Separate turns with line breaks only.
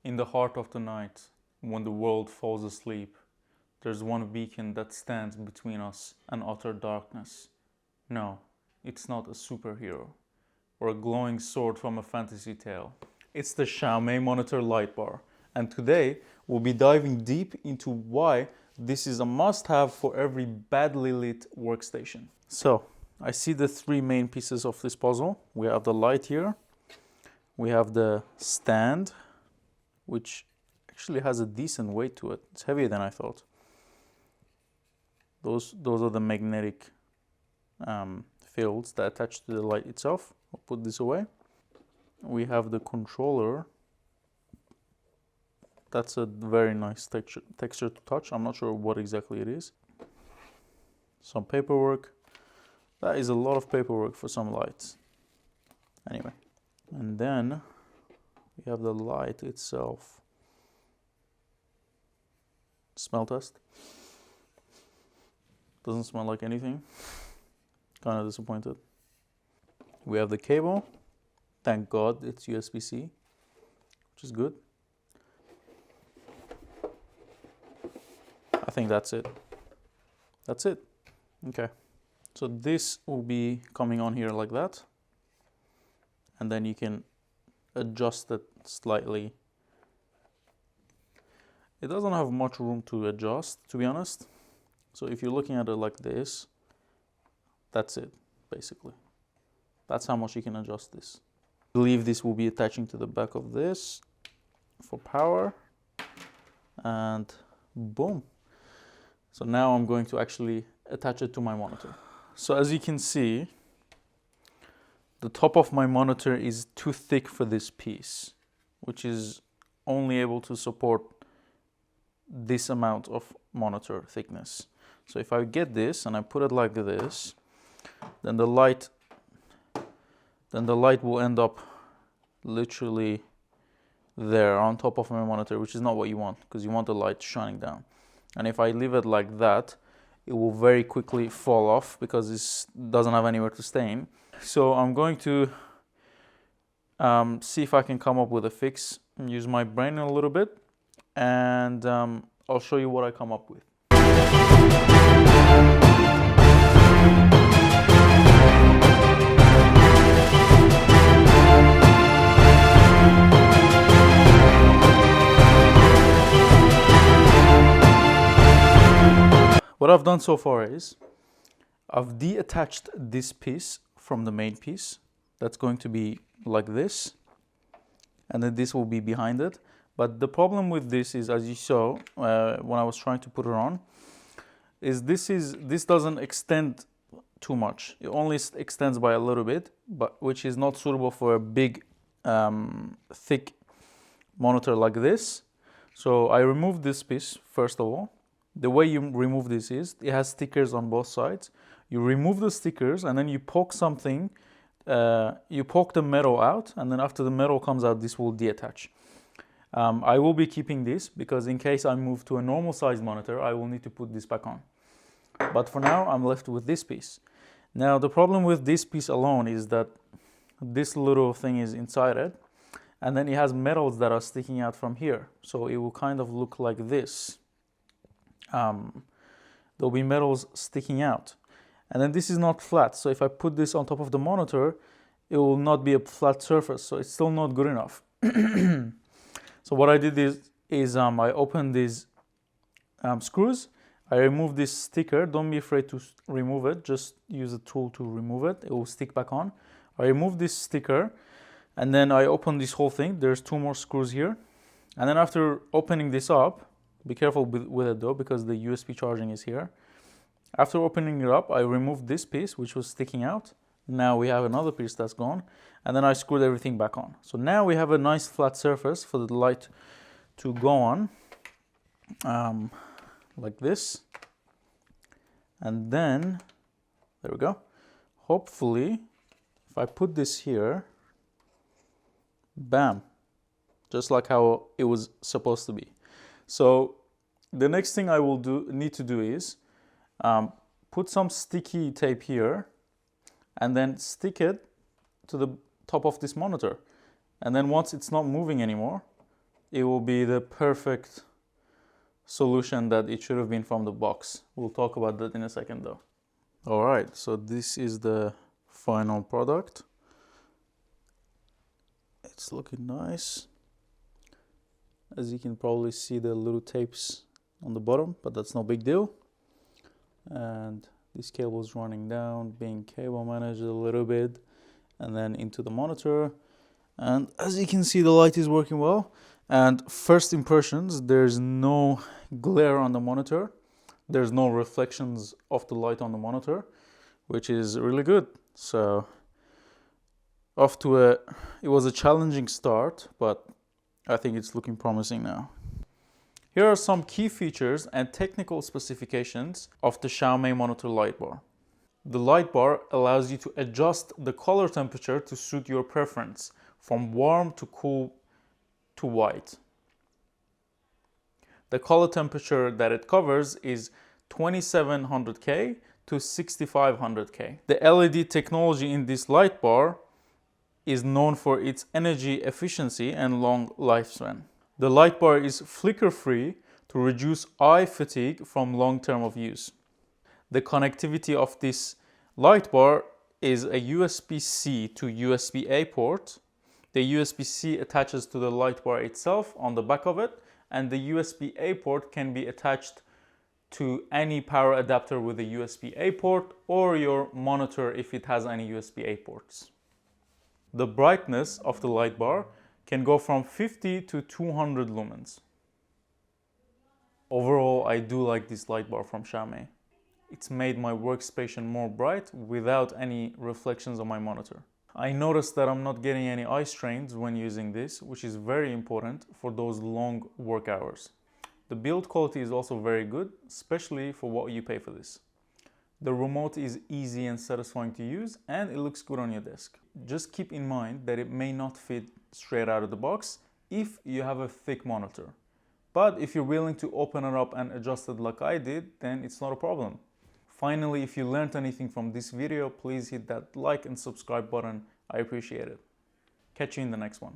In the heart of the night, when the world falls asleep, there's one beacon that stands between us and utter darkness. No, it's not a superhero or a glowing sword from a fantasy tale. It's the Xiaomi Monitor Light Bar, and today we'll be diving deep into why this is a must-have for every badly lit workstation. So, I see the three main pieces of this puzzle. We have the light here, we have the stand, which actually has a decent weight to it. It's heavier than I thought. Those are the magnetic fields that attach to the light itself. I'll put this away. We have the controller. That's a very nice texture to touch. I'm not sure what exactly it is. Some paperwork. That is a lot of paperwork for some lights. Anyway, and then we have the light itself. Smell test. Doesn't smell like anything. Kind of disappointed. We have the cable. Thank God it's USB-C, which is good. I think that's it. That's it. Okay. So this will be coming on here like that. And then you can adjust it slightly. It doesn't have much room to adjust, to be honest. So if you're looking at it like this, that's it, basically. That's how much you can adjust this. I believe this will be attaching to the back of this for power. And boom. So now I'm going to actually attach it to my monitor. So as you can see, the top of my monitor is too thick for this piece, which is only able to support this amount of monitor thickness. So if I get this and I put it like this, then the light will end up literally there on top of my monitor, which is not what you want, because you want the light shining down. And if I leave it like that, it will very quickly fall off because this doesn't have anywhere to stay in. So I'm going to see if I can come up with a fix and use my brain a little bit, and I'll show you what I come up with. What I've done so far is I've detached this piece from the main piece. That's going to be like this, and then this will be behind it. But the problem with this is, as you saw when I was trying to put it on, is this doesn't extend too much. It only extends by a little bit, but which is not suitable for a big, thick monitor like this. So I removed this piece first of all. The way you remove this is, it has stickers on both sides. You remove the stickers and then you poke something, you poke the metal out, and then after the metal comes out, this will detach. I will be keeping this because in case I move to a normal size monitor, I will need to put this back on. But for now, I'm left with this piece. Now, the problem with this piece alone is that this little thing is inside it, and then it has metals that are sticking out from here. So it will kind of look like this. There'll be metals sticking out. And then this is not flat. So if I put this on top of the monitor, it will not be a flat surface. So it's still not good enough. So what I did is I opened these screws. I removed this sticker. Don't be afraid to remove it. Just use a tool to remove it. It will stick back on. I removed this sticker, and then I opened this whole thing. There's two more screws here. And then after opening this up, be careful with it though, because the USB charging is here. After opening it up, I removed this piece, which was sticking out. Now we have another piece that's gone. And then I screwed everything back on. So now we have a nice flat surface for the light to go on, like this. And then, there we go. Hopefully, if I put this here, bam, just like how it was supposed to be. So the next thing I will need to do is put some sticky tape here and then stick it to the top of this monitor. And then once it's not moving anymore, it will be the perfect solution that it should have been from the box. We'll talk about that in a second though. All right, so this is the final product. It's looking nice. As you can probably see, the little tapes on the bottom, but that's no big deal. And this cable is running down, being cable managed a little bit, and then into the monitor. And as you can see, the light is working well. And first impressions, there's no glare on the monitor. There's no reflections of the light on the monitor, which is really good. So it was a challenging start, but I think it's looking promising now. Here are some key features and technical specifications of the Xiaomi Monitor Light Bar. The light bar allows you to adjust the color temperature to suit your preference, from warm to cool to white. The color temperature that it covers is 2700K to 6500K. The LED technology in this light bar is known for its energy efficiency and long lifespan. The light bar is flicker-free to reduce eye fatigue from long term of use. The connectivity of this light bar is a USB-C to USB-A port. The USB-C attaches to the light bar itself on the back of it, and the USB-A port can be attached to any power adapter with a USB-A port or your monitor if it has any USB-A ports. The brightness of the light bar can go from 50 to 200 lumens. Overall, I do like this light bar from Xiaomi. It's made my workstation more bright without any reflections on my monitor. I noticed that I'm not getting any eye strains when using this, which is very important for those long work hours. The build quality is also very good, especially for what you pay for this. The remote is easy and satisfying to use, and it looks good on your desk. Just keep in mind that it may not fit straight out of the box if you have a thick monitor. But if you're willing to open it up and adjust it like I did, then it's not a problem. Finally, if you learned anything from this video, please hit that like and subscribe button. I appreciate it. Catch you in the next one.